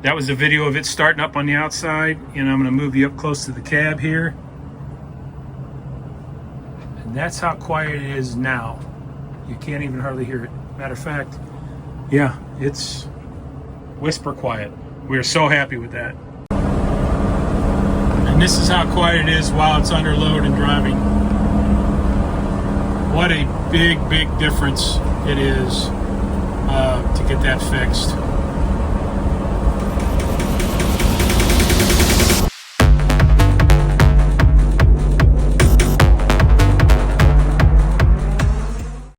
That was a video of it starting up on the outside, and I'm going to move you up close to the cab here. And that's how quiet it is now. You can't even hardly hear it. Matter of fact, yeah, it's whisper quiet. We're so happy with that. And this is how quiet it is while it's under load and driving. What a big difference it is to get that fixed.